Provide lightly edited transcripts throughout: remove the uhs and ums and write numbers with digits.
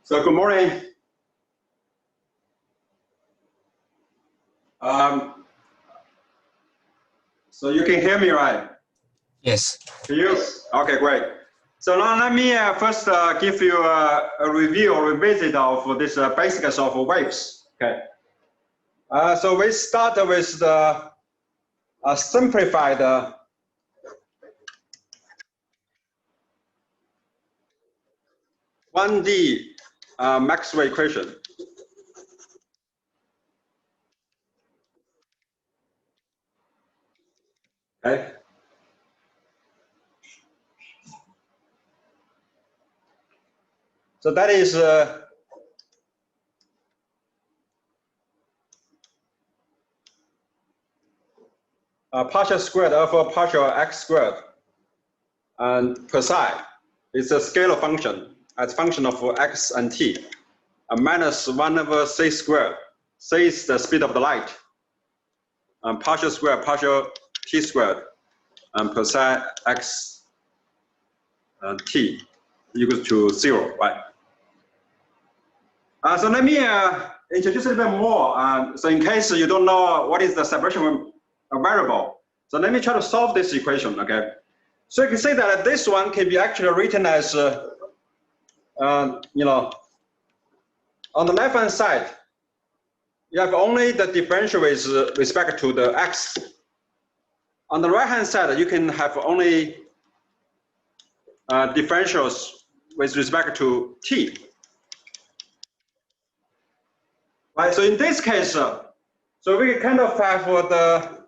So good morning. So you can hear me, right? Yes. Can you? Okay, great. So now let me first give you a review or revisit of this basics of waves. Okay. So we start with the simplified (1D) Maxwell equation. Okay. So that is partial squared of partial x squared and per psi. It's a scalar function as function of x and t, minus 1 over c squared. C is the speed of the light. Partial squared, partial t squared, and per psi x t equals to 0, right? So let me introduce a little bit more. So in case you don't know what is the separation variable, so let me try to solve this equation, okay? So you can see that this one can be actually written as, on the left-hand side, you have only the differential with respect to the x. On the right-hand side, you can have only differentials with respect to t. Right, so in this case, so we kind of have the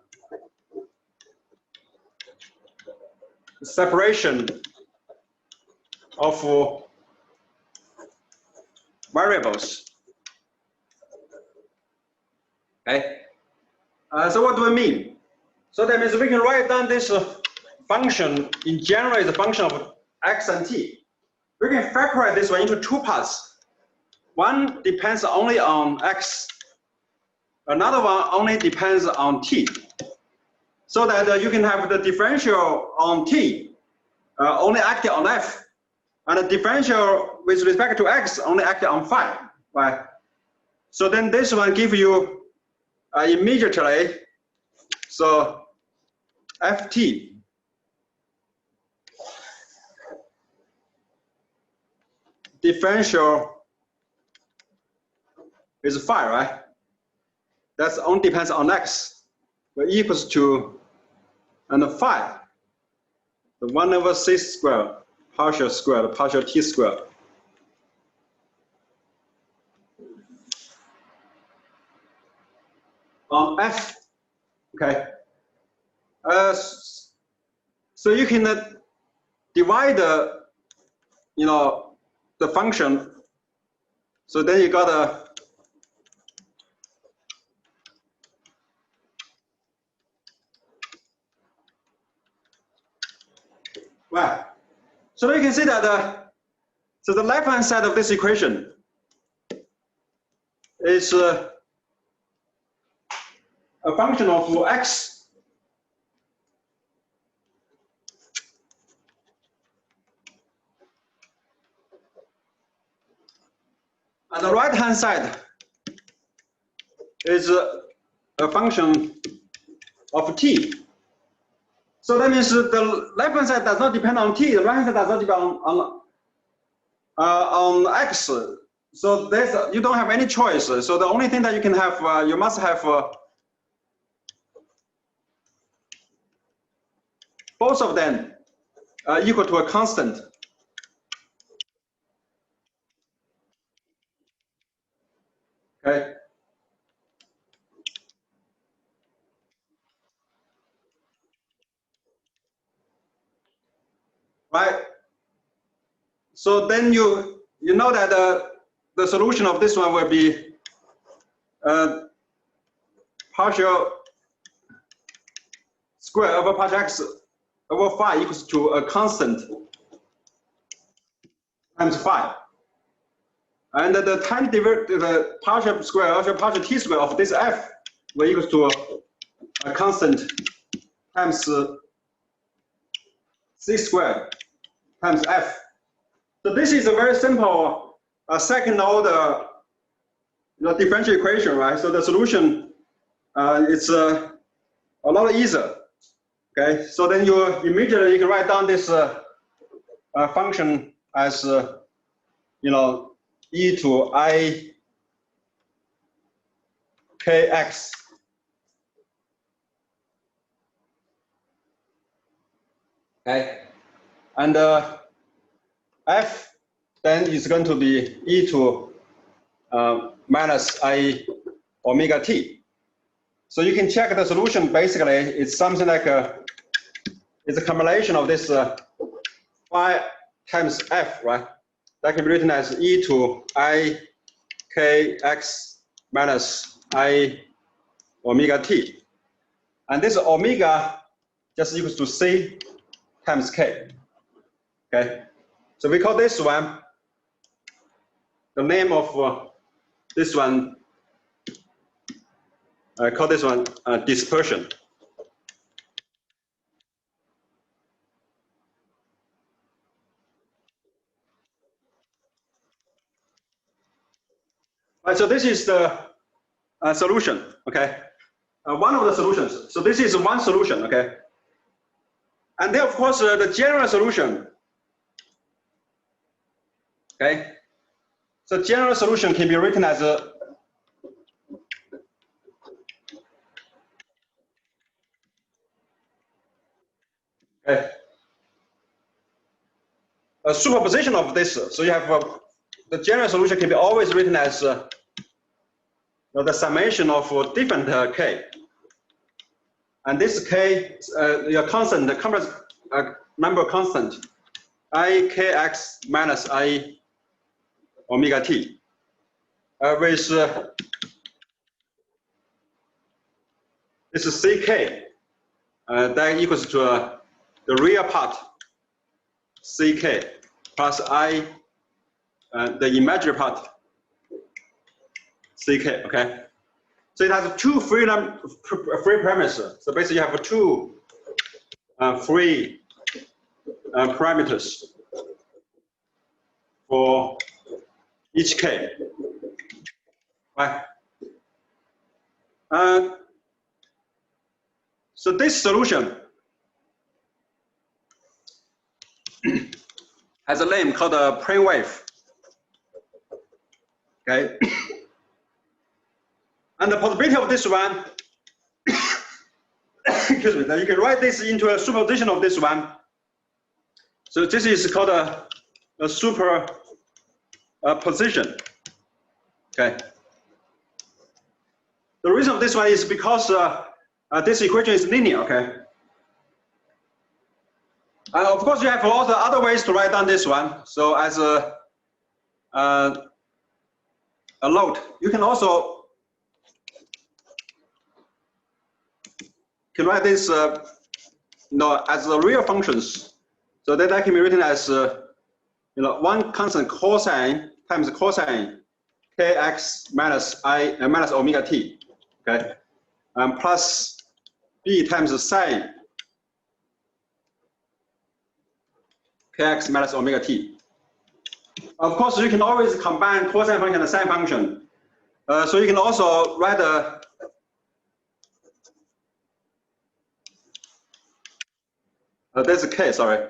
separation of variables. Okay. So what do we mean? So that means we can write down this function in general is a function of x and t. We can factorize this one into two parts. One depends only on x. Another one only depends on t. So that you can have the differential on t only acting on f, and the differential with respect to x only acting on phi, right? So then this one give you immediately, so ft differential is phi, right? That's only depends on x, but equals to, and phi, the 1 over c squared, partial t squared. On f, okay. So you can divide the, the function. So then you got a right. So you can see that so the left-hand side of this equation is a function of x. And the right-hand side is a function of t. So that means the left-hand side does not depend on t. The right-hand side does not depend on x. So there's you don't have any choice. So the only thing that you can have, you must have both of them equal to a constant. Okay. Right. So then you know that the solution of this one will be partial square over partial x over phi equals to a constant times phi. And the time the partial square or partial t square of this f will equals to a constant times c squared times f. So this is a very simple a second order differential equation, right? So the solution it's a lot easier. Okay, so then you immediately can write down this function as e to I kx. Okay, and f then is going to be e to minus I omega t. So you can check the solution. Basically, it's something like it's a combination of this phi times f, right? That can be written as e to I kx minus I omega t. And this omega just equals to c times k. Okay, so we call this one, the name of this one, I call this one dispersion. Right, so this is the solution, okay? One of the solutions. So this is one solution, okay? And then, of course, the general solution, okay? So general solution can be written as a superposition of this. So you have the general solution can be always written as the summation of different k. And this k, your constant, the complex number constant, I kx minus I omega t, with this is ck, that equals to the real part, ck, plus I, the imaginary part, ck, okay? So it has two free parameters. So basically you have two free parameters for each k. Right? So this solution has a name called a plane wave. Okay. And the possibility of this one, excuse me, you can write this into a superposition of this one. So this is called a superposition. Okay. The reason of this one is because this equation is linear. Okay. And of course, you have all the other ways to write down this one. So as a load, you can also write this as the real functions. So that can be written as one constant cosine times cosine kx minus minus omega t, okay, plus b times sine kx minus omega t. Of course, you can always combine cosine function and sine function. So you can also write that's a k, sorry.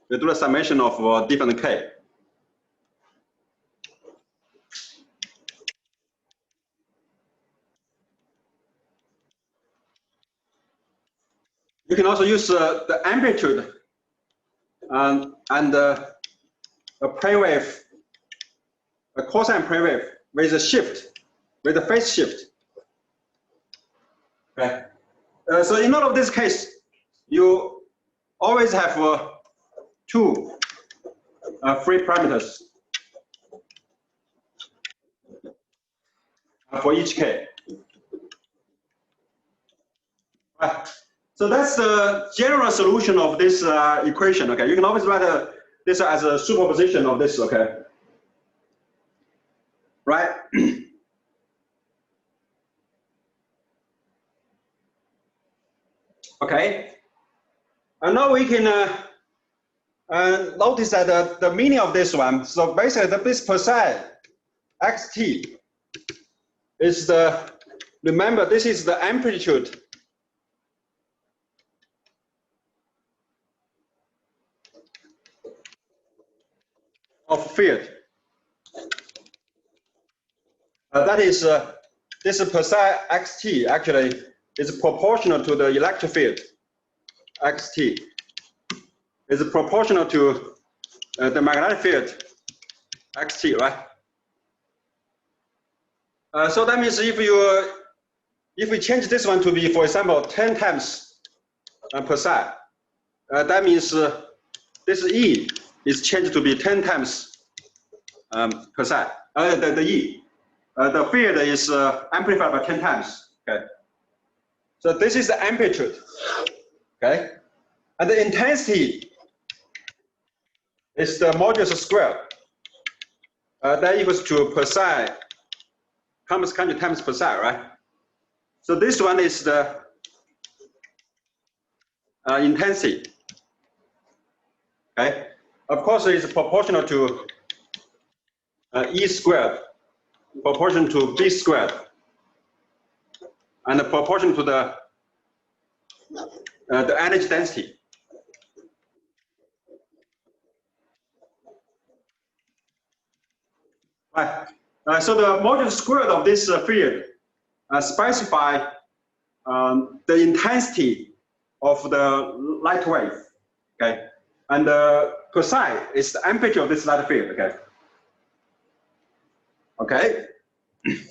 We do the summation of different k. You can also use the amplitude and a plane wave, a cosine plane wave with a shift, with a phase shift. Okay. So in all of this case, you always have two free parameters for each k. Right. So that's the general solution of this equation. Okay, you can always write this as a superposition of this. Okay, right? Okay, and now we can notice that the meaning of this one. So basically, this per se xt is the, remember this is the amplitude of field. That is, this psi xt actually is proportional to the electric field. Xt is proportional to the magnetic field xt, right? So that means if we change this one to be, for example, 10 times per psi, that means this E is changed to be 10 times per psi. The E, the field is amplified by 10 times. Okay. So this is the amplitude. Okay. And the intensity is the modulus squared. That equals to per psi times 100 times per psi, right? So this one is the intensity. Okay. Of course, it is proportional to E squared, proportional to B squared, and proportional to the energy density. Right. So the modulus squared of this field specify the intensity of the light wave. Okay. And per psi is the amplitude of this light field. Okay. Okay.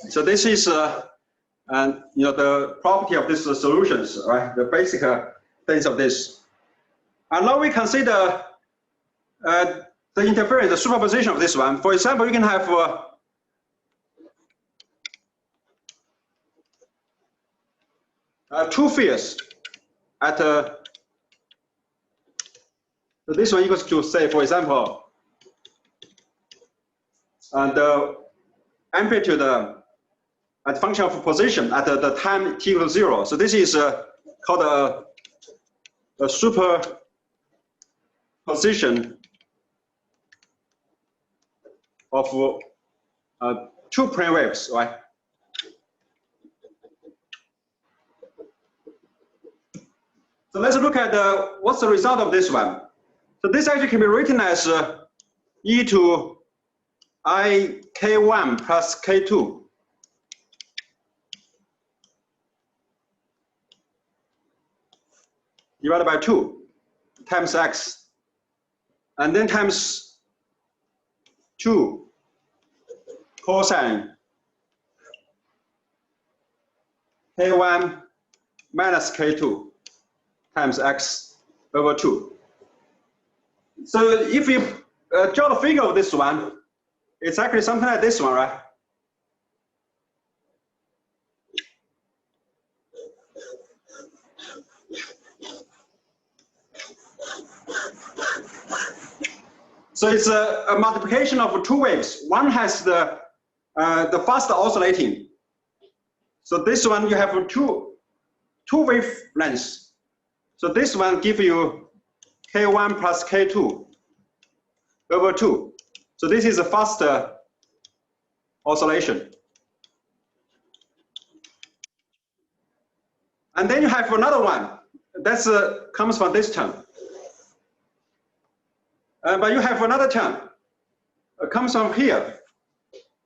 So this is the property of these solutions, right? The basic things of this. And now we consider the interference, the superposition of this one. For example, you can have two fields at so this one equals to, say, for example, the amplitude at function of position at the time t equals 0. So this is called a superposition of two plane waves, right? So let's look at what's the result of this one. So this actually can be written as e to I k1 plus k2 divided by 2 times x, and then times 2 cosine k1 minus k2 times x over 2. So if you draw the figure of this one, it's actually something like this one, right? So it's a multiplication of two waves. One has the fast oscillating. So this one you have two wavelengths. So this one gives you k1 plus k2 over 2. So this is a faster oscillation. And then you have another one that comes from this term. But you have another term comes from here.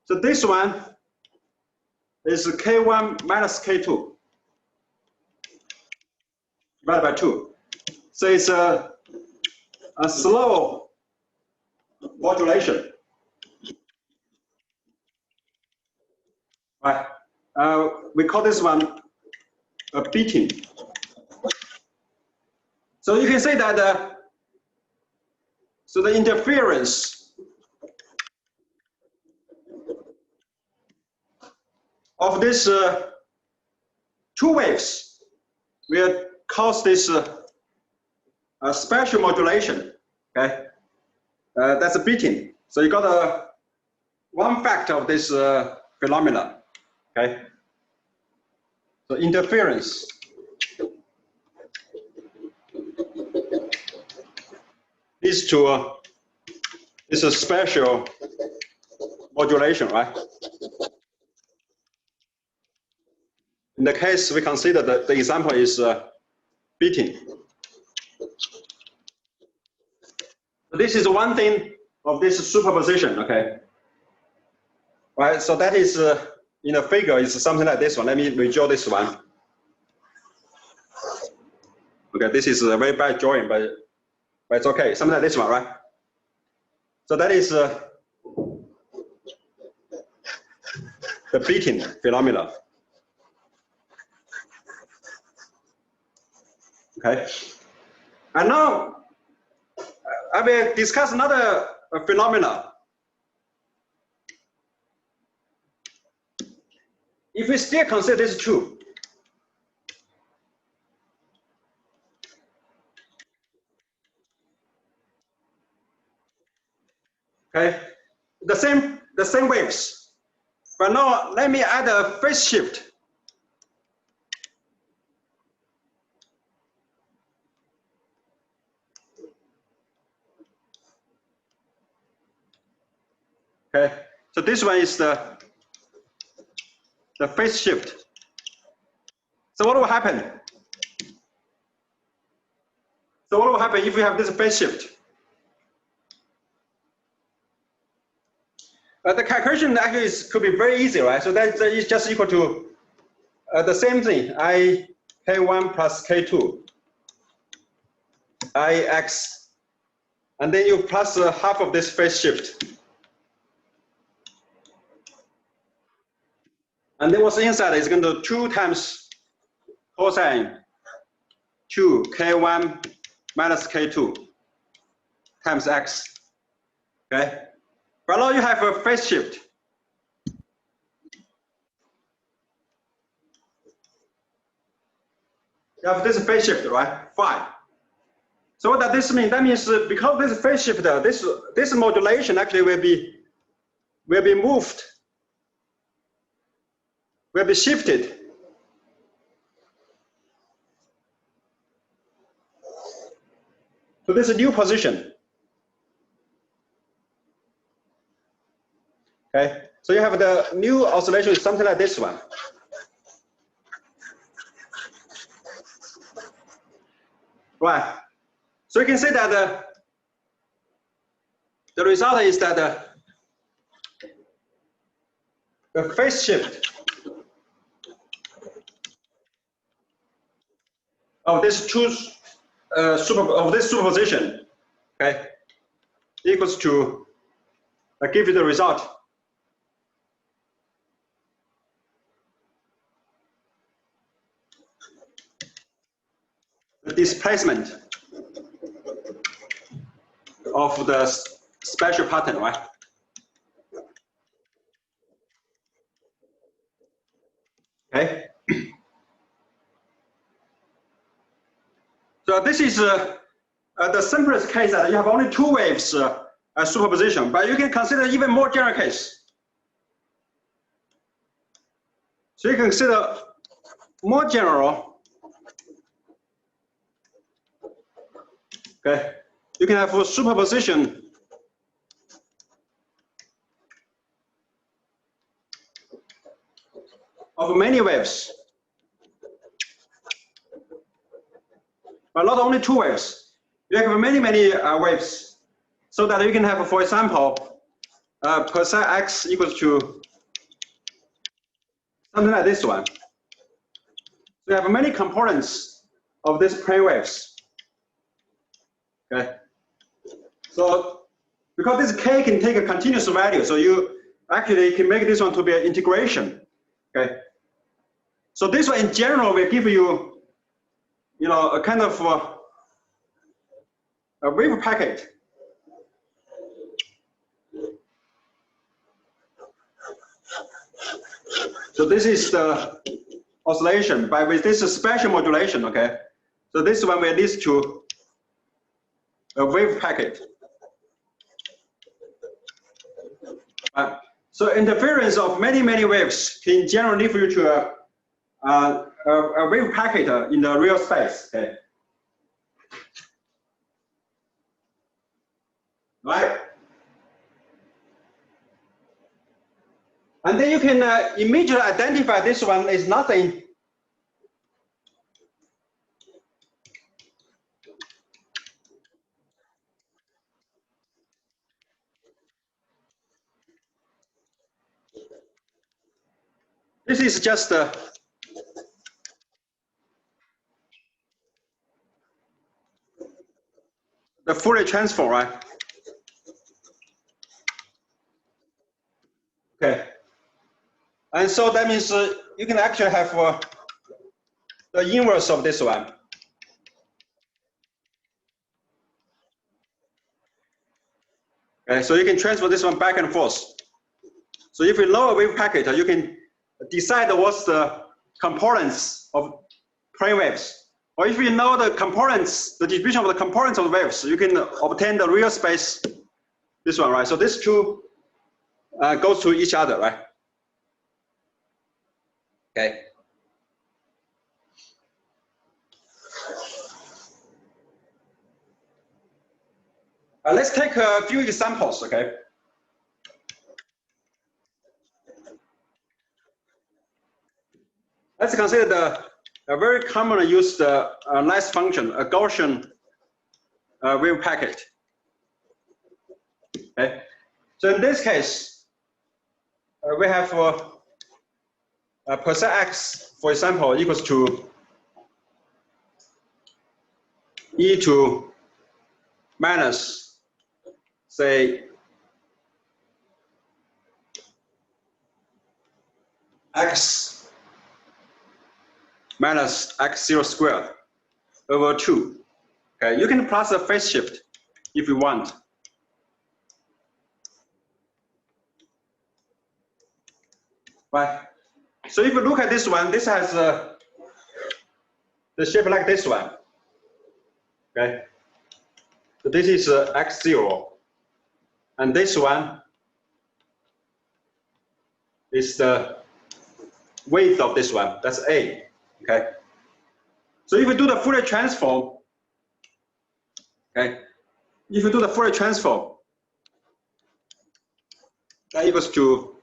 So this one is k1 minus k2 divided by 2. So it's a slow modulation. Right. We call this one a beating. So you can say that so the interference of this two waves will cause this special modulation. Okay, that's a beating. So you got one factor of this phenomena. Okay, so interference leads to this special modulation, right? In the case we consider that the example is beating. This is one thing of this superposition, okay? Right, so that is in a figure is something like this one. Let me redraw this one. Okay, this is a very bad drawing, but it's okay. Something like this one, right? So that is the beating phenomena. Okay, and now I will discuss another phenomena. If we still consider this true, okay, the same waves, but now let me add a phase shift. Okay, so this one is the phase shift. So what will happen? So what will happen if we have this phase shift? The calculation actually could be very easy, right? So that is just equal to the same thing, I K1 plus K2, Ix, and then you plus half of this phase shift. And then what's inside is going to 2 times cosine 2 K1 minus K2 times X, okay? But now you have a phase shift. You have this phase shift, right? Phi. So what does this mean? That means because this phase shift, this modulation actually will be moved, will be shifted to this new position. Okay, so you have the new oscillation is something like this one. Right. So you can say that the result is that the phase shift of this superposition, okay, equals to give you the result. The displacement of the special pattern, right? Okay. So this is the simplest case that you have only 2 waves superposition, but you can consider even more general case. So you can consider more general. Okay, you can have a superposition of many waves, but not only 2 waves. You have many waves, so that you can have, for example, percent x equals to something like this one. So you have many components of these plane waves. Okay, so because this k can take a continuous value, so you actually can make this one to be an integration. Okay, so this one in general will give you, a kind of a wave packet. So this is the oscillation, but with this special modulation. Okay, so this one will lead to a wave packet. So interference of many waves can generally lead you to a wave packet in the real space. Okay. Right. And then you can immediately identify this one is nothing this is just the Fourier transform, right? Okay. And so that means you can actually have the inverse of this one. Okay, so you can transfer this one back and forth. So if you know a wave packet, you can decide what's the components of plane waves. Or if you know the components, the distribution of the components of the waves, you can obtain the real space, this one, right? So these two goes to each other, right? Okay. Let's take a few examples, okay? Let's consider a very commonly used nice function, a Gaussian wave packet. Okay. So in this case, we have percent x, for example, equals to e to minus, say, x minus x0 squared over 2. Okay, you can plus a phase shift if you want. Right. So if you look at this one, this has the shape like this one. Okay. So this is x0, and this one is the width of this one. That's a. Okay. So if you do the Fourier transform, okay, if you do the Fourier transform, that equals to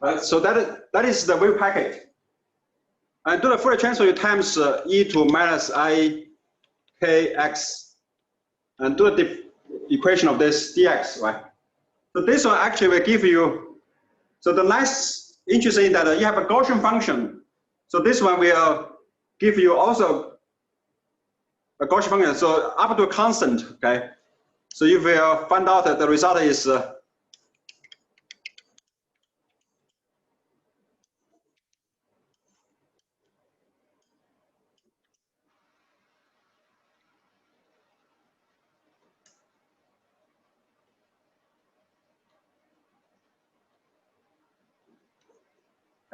right. So that is the wave packet. And do the Fourier transform, you times e to minus I k x, and do the equation of this dx, right? So this one actually will give you, so the nice interesting that you have a Gaussian function. So this one will give you also a Gaussian function, so up to a constant, okay? So you will find out that the result is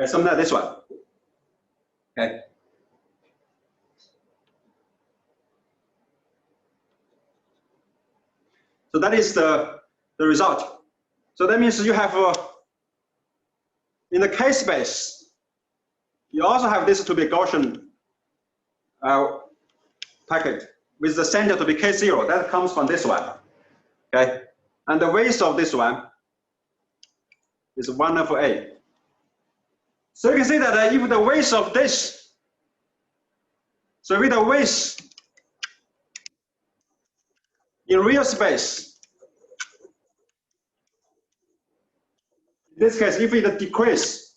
something like this one, okay? So that is the result. So that means you have, in the K space, you also have this to be Gaussian packet with the center to be K0. That comes from this one, okay? And the width of this one is 1 over A. So you can see that if the width of this, so with the width in real space, in this case, if it decreases,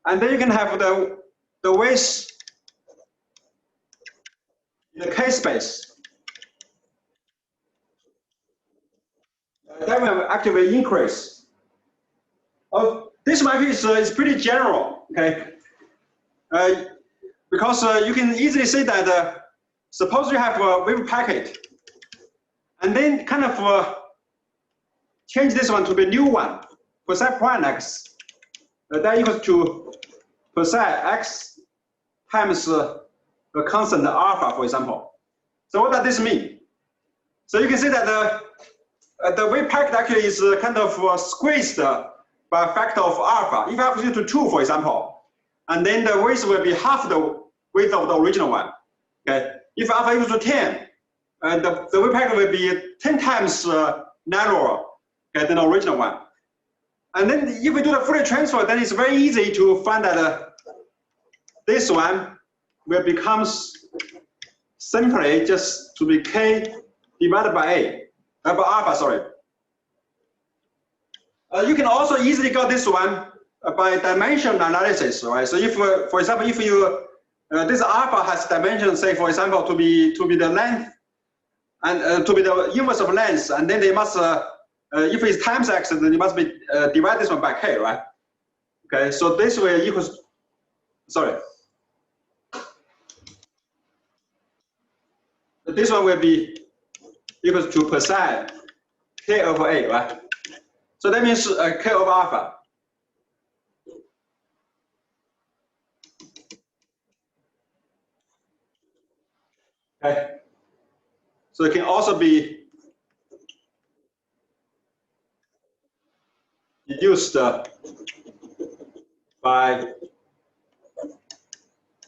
and then you can have the width in the K space, that will actually increase. This one is pretty general, okay? Because you can easily see that suppose you have a wave packet, and then kind of change this one to the new one, percent prime x, that equals to percent x times the constant alpha, for example. So what does this mean? So you can see that the wave packet actually is kind of squeezed by a factor of alpha. If alpha is equal to 2, for example, and then the width will be half the width of the original one. Okay. If alpha equals to 10, the wave packet will be 10 times narrower, okay, than the original one. And then if we do the Fourier transform, then it's very easy to find that this one will become simply just to be k divided by a, by alpha, sorry. You can also easily get this one by dimension analysis, right? So if, for example, if you this alpha has dimension, say for example, to be the length and to be the inverse of length, and then they must if it's times x, then it must be divide this one by k, right? Okay, so this will equals, sorry. This one will be equals to percent k over a, right? So that means k over alpha. Okay. So it can also be reduced by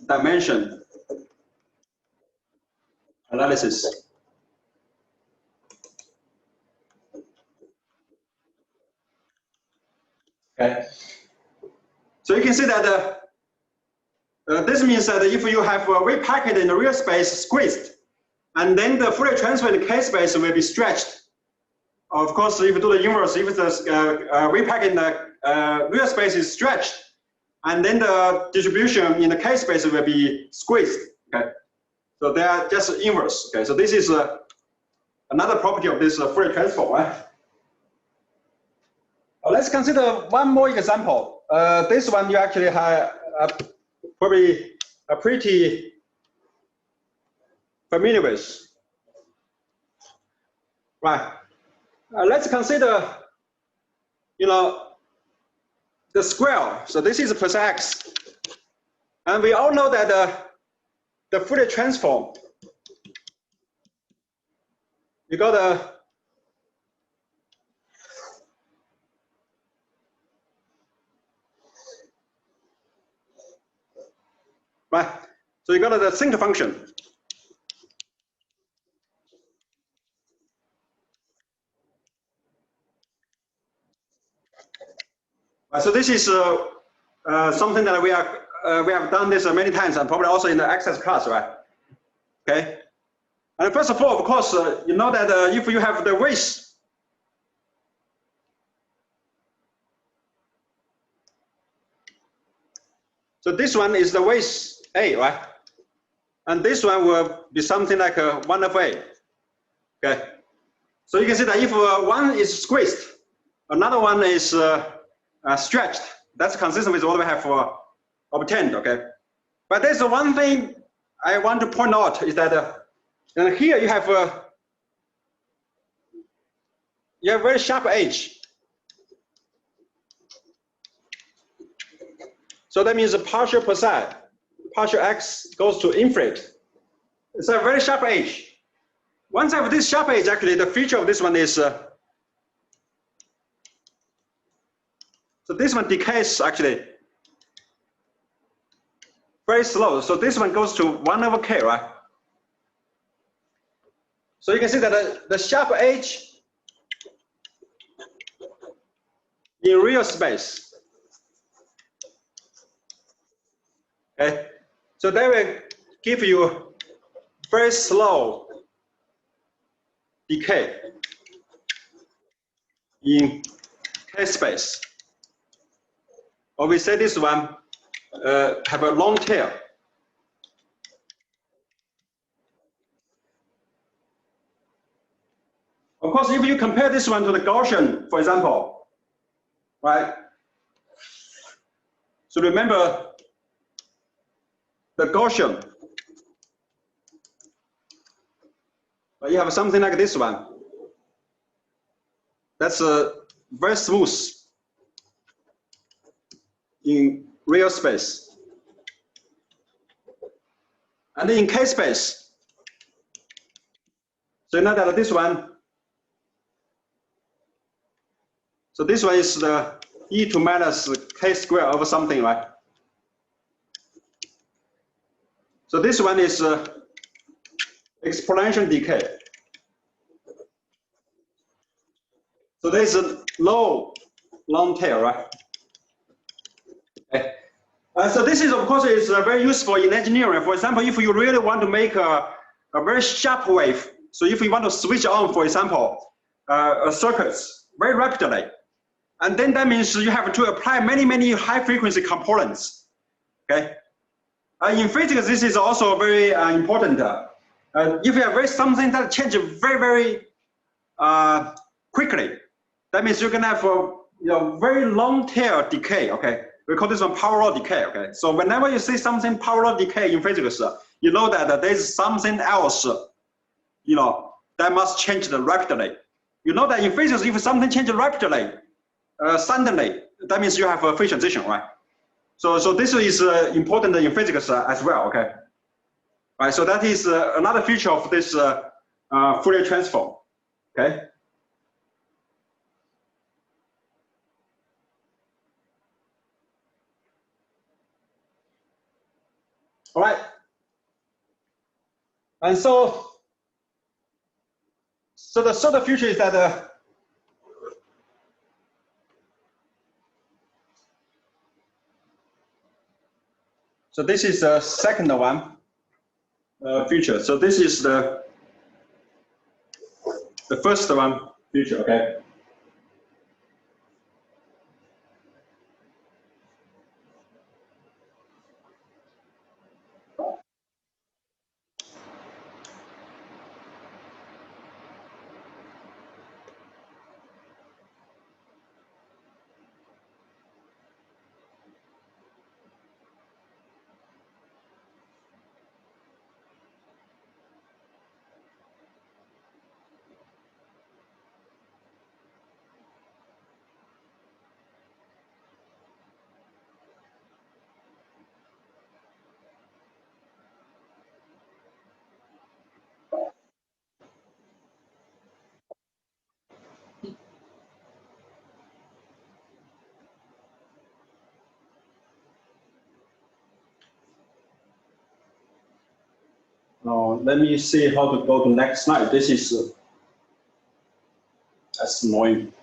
dimension analysis. Okay. So you can see that this means that if you have a wave packet in the real space squeezed, and then the Fourier transform in the K space will be stretched. Of course, if you do the inverse, if the wave packet in the real space is stretched, and then the distribution in the K space will be squeezed. Okay, so they are just inverse. Okay, so this is another property of this Fourier transform. Right? Let's consider one more example. This one you actually have probably a pretty familiar with. Right. Let's consider, the square. So this is plus x. And we all know that the Fourier transform, you got a right. So you got the sinc function. So this is something that we have done this many times, and probably also in the access class, right? Okay. And first of all, of course, you know that if you have the width, so this one is the width a, right? And this one will be something like 1 of a. Okay. So you can see that if one is squeezed, another one is stretched. That's consistent with what we have obtained. Okay. But there's one thing I want to point out is that here you have very sharp edge. So that means the partial percent, partial x goes to infinite. It's a very sharp edge. Once I have this sharp edge, actually the feature of this one is so this one decays actually very slow. So this one goes to 1 over k, right? So you can see that the sharp edge in real space. Okay, so they will give you very slow decay in K space. Or we say this one have a long tail. Of course, if you compare this one to the Gaussian, for example, right? So remember the Gaussian, you have something like this one. That's very smooth in real space. And in K space, so you know that this one, so this one is the e to minus k squared over something, right? So this one is exponential decay. So there is a low long tail, right? Okay. So this is, of course, is very useful in engineering. For example, if you really want to make a very sharp wave, so if you want to switch on, for example, circuits very rapidly, and then that means you have to apply many high frequency components. Okay. In physics, this is also very important. If you have something that changes very quickly, that means you're gonna have a very long tail decay. Okay, we call this one power law decay. Okay, so whenever you see something power law decay in physics, you know that there's something else, that must change rapidly. You know that in physics, if something changes rapidly, suddenly, that means you have a phase transition, right? So this is important in physics as well. Okay, right. So that is another feature of this Fourier transform. Okay. All right. And so the third feature is that so this is the second one feature. So this is the first one feature. Okay. Let me see how to go to next slide. This is that's annoying.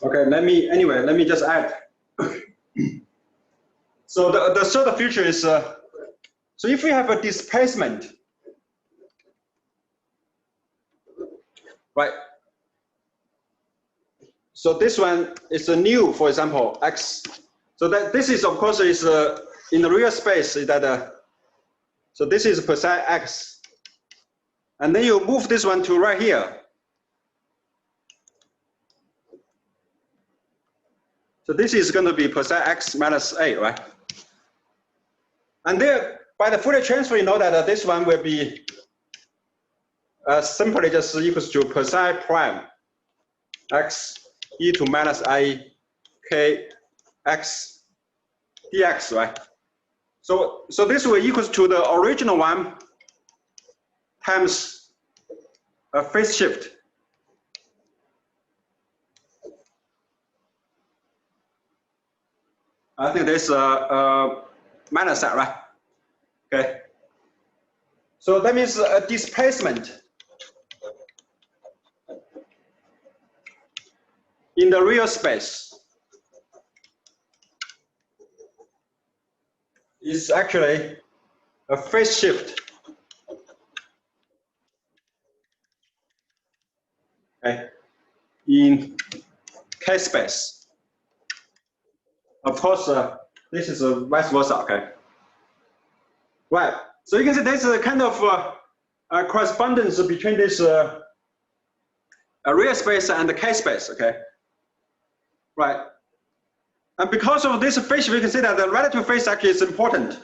Okay, let me just add. So the third feature is, so if we have a displacement, right? So this one is a new, for example, x. So that this is, of course, is in the real space, is that, so this is percent x. And then you move this one to right here. So this is going to be percent x minus a, right? And there, by the Fourier transform, you know that this one will be simply just equals to percent prime x e to minus I k x dx, right? So this will equals to the original one times a phase shift. I think there's a minus sign, right? Okay. So that means a displacement in the real space is actually a phase shift. Okay. In K space. Of course, this is vice versa, okay? Right, so you can see there's a kind of correspondence between this real space and the k-space, okay? Right, and because of this phase, we can see that the relative phase actually is important.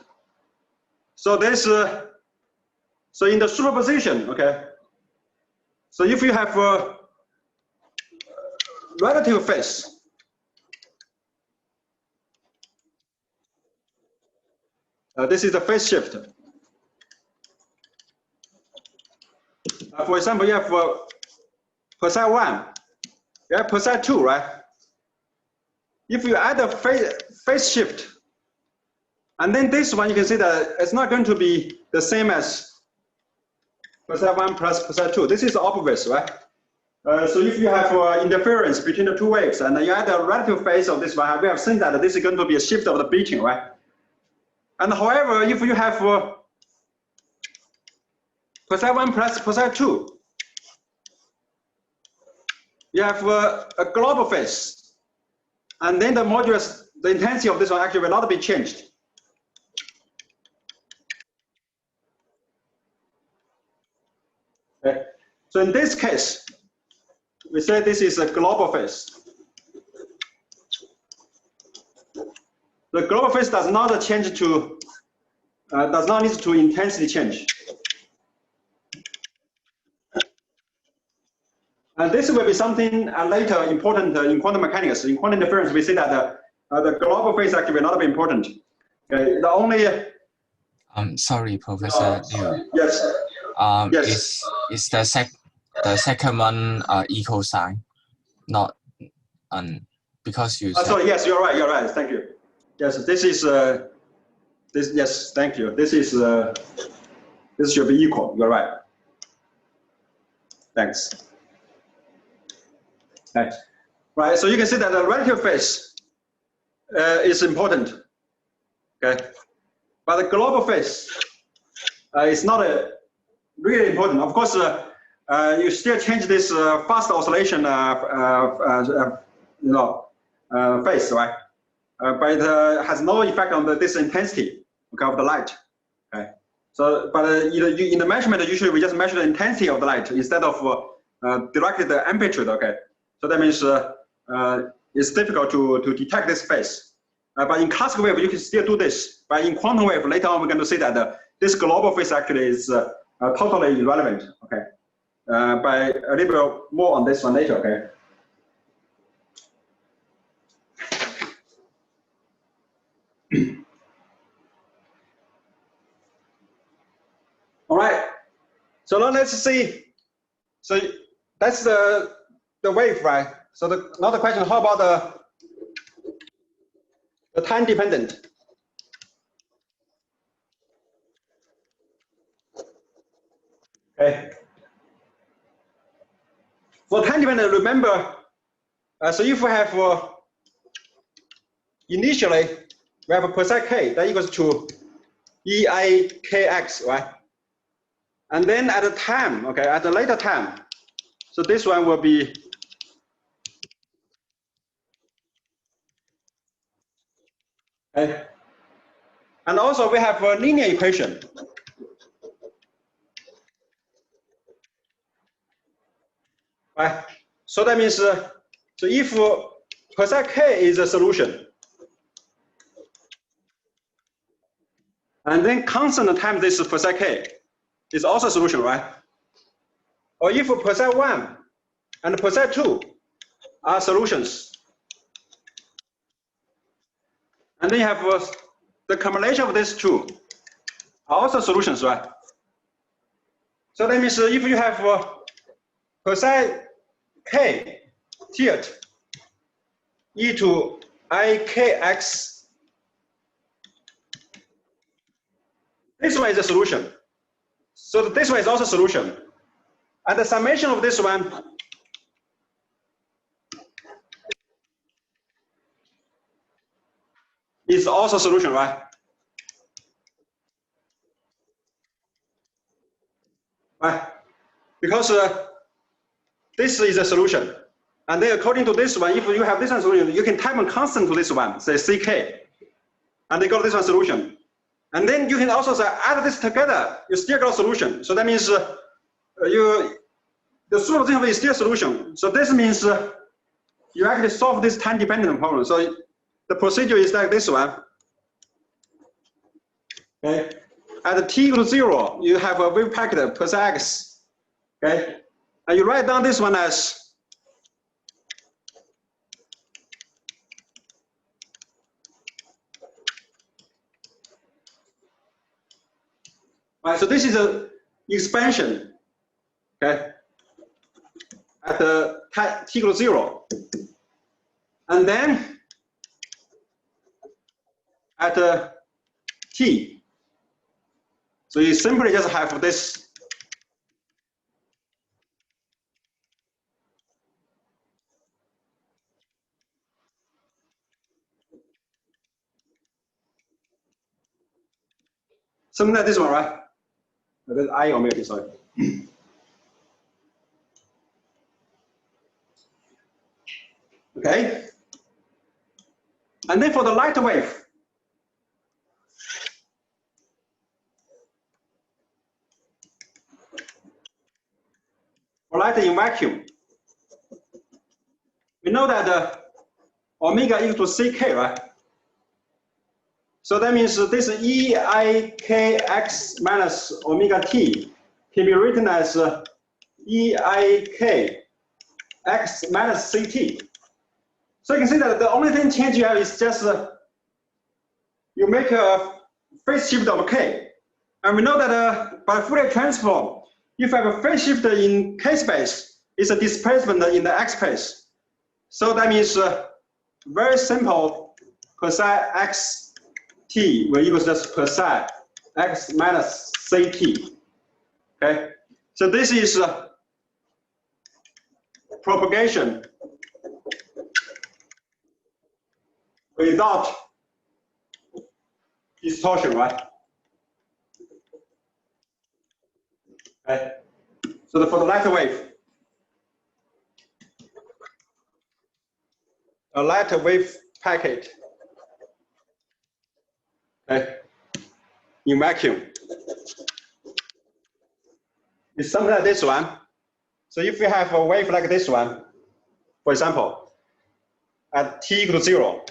So this, so in the superposition, okay? So if you have a relative phase, this is the phase shift. For example, you have psi 1, you have psi 2, right? If you add a phase shift, and then this one, you can see that it's not going to be the same as psi 1 plus psi 2. This is obvious, right? So if you have interference between the two waves, and you add a relative phase of this one, we have seen that this is going to be a shift of the beating, right? And however, if you have psi 1 plus psi 2, you have a global phase, and then the modulus, the intensity of this one actually will not be changed. Okay. So in this case, we say this is a global phase. The global phase does not change to, does not need to intensity change. And this will be something later important in quantum mechanics. In quantum interference, we see that the global phase actually will not be important. Okay, the only. Sorry, Professor Liu. Yes. Yes. Is the second one equal sign, not because you. Sorry. Yes, you're right. You're right. Thank you. Yes, this is this. Yes, thank you. This is this should be equal. You're right. Thanks. Right, so you can see that the relative phase is important, okay? But the global phase is not really important. Of course, you still change this fast oscillation, phase, right? But it has no effect on this intensity, okay, of the light, okay? So, but in the measurement, usually we just measure the intensity of the light instead of directly the amplitude, okay? So that means it's difficult to detect this phase. But in classical wave, you can still do this. But in quantum wave, later on, we're going to see that this global phase actually is totally irrelevant. Okay. But a little bit more on this one later. Okay. All right. So now let's see. So that's the wave, right? So another question, how about the time dependent? Okay. For time dependent, remember, so if we have initially we have a psi k that equals to EIKX, right? And then at the time, okay, at the later time, so this one will be okay. And also we have a linear equation. Right? So that means, so if psi k is a solution, and then constant times this psi k is also a solution, right? Or if psi 1 and psi 2 are solutions, and then you have the combination of these two are also solutions, right? So that means if you have psi k tilt e to ikx, this one is a solution. So this one is also a solution. And the summation of this one is also a solution, right? Right? Because this is a solution. And then according to this one, if you have this one solution, you can type a constant to this one, say CK, and then go to this one solution. And then you can also say add this together, you still got a solution. So that means the solution is still a solution. So this means you actually solve this time dependent problem. So the procedure is like this one. Okay. At t equals 0, you have a wave packet plus x. Okay. And you write down this one as right, so this is an expansion, okay, at the t equals 0. And then at the t, so you simply just have this something like this one, right? That's I omega, sorry. Okay. And then for the light wave, for light in vacuum, we know that omega equals to ck, right? So that means this EIKX minus omega t can be written as EIKX minus CT. So you can see that the only thing change you have is just you make a phase shift of k. And we know that by Fourier transform, if I have a phase shift in k space, it's a displacement in the x space. So that means very simple, psi x t will equal just psi x minus ct. Okay, so this is propagation without distortion, right? Okay. So for the light wave, a light wave packet, okay, in vacuum, it's something like this one. So if you have a wave like this one, for example, at t equals 0,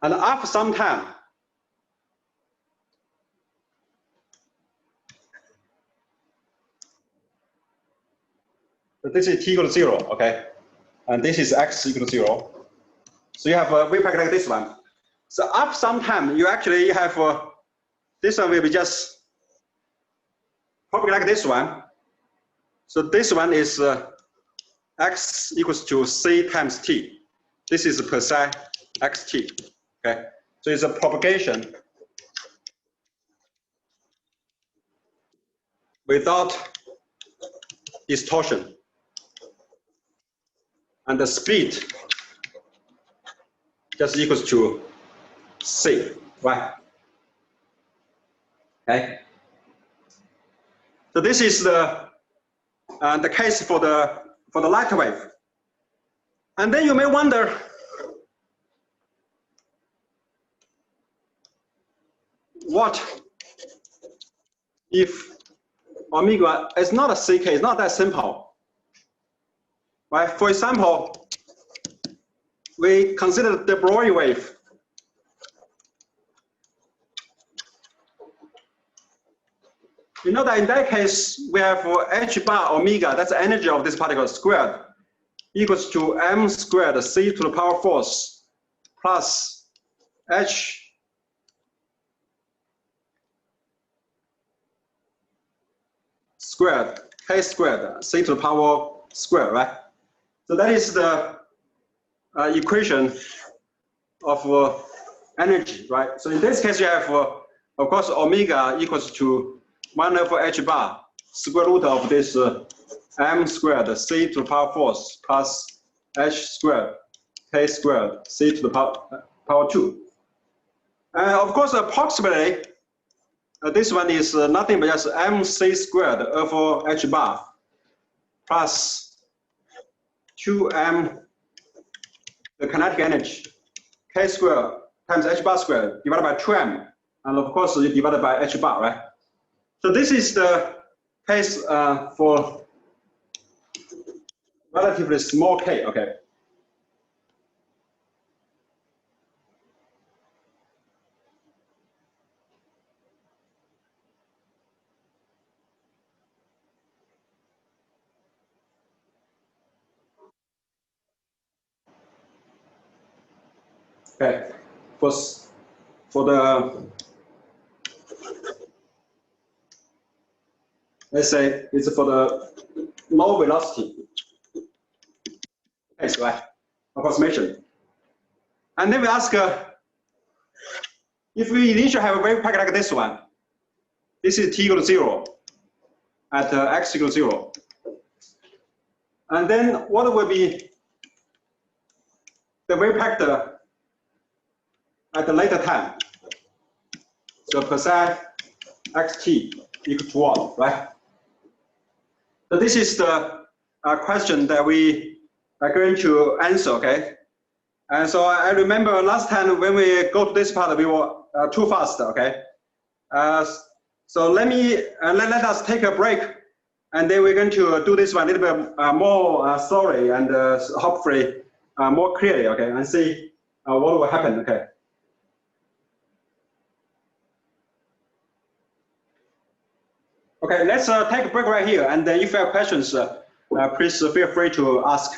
and after some time, so this is t equals 0, okay, and this is x equals 0. So you have a wave packet like this one. So after some time, you actually have this one will be just probably like this one. So this one is x equals to c times t. This is psi xt. Okay, so it's a propagation without distortion, and the speed just equals to c, right? Okay. So this is the case for the light wave. And then you may wonder, what if omega is not a ck? It's not that simple, right? For example, we consider the de Broglie wave. You know that in that case, we have h bar omega, that's the energy of this particle squared, equals to m squared c to the power force plus h squared, k squared, c to the power squared, right? So that is the equation of energy, right? So in this case, you have, of course, omega equals to 1 over h bar square root of this m squared c to the power force plus h squared k squared c to the power 2. Of course, approximately, this one is nothing but just mc squared over h bar plus 2m the kinetic energy k squared times h bar squared divided by 2m, and of course you divided by h bar, right? So this is the case for relatively small k, okay? Okay, for the, let's say it's for the low velocity case, right? Approximation. And then we ask, if we initially have a wave packet like this one, this is t equal to 0 at x equal to 0. And then what will be the wave packet at the later time? So percent xt equal to 1, right? So this is the question that we are going to answer, okay? And so I remember last time when we go to this part, we were too fast, okay? So let us take a break, and then we're going to do this one a little bit more slowly and hopefully more clearly, okay? And see what will happen, okay? Okay, let's take a break right here, and if you have questions, please feel free to ask.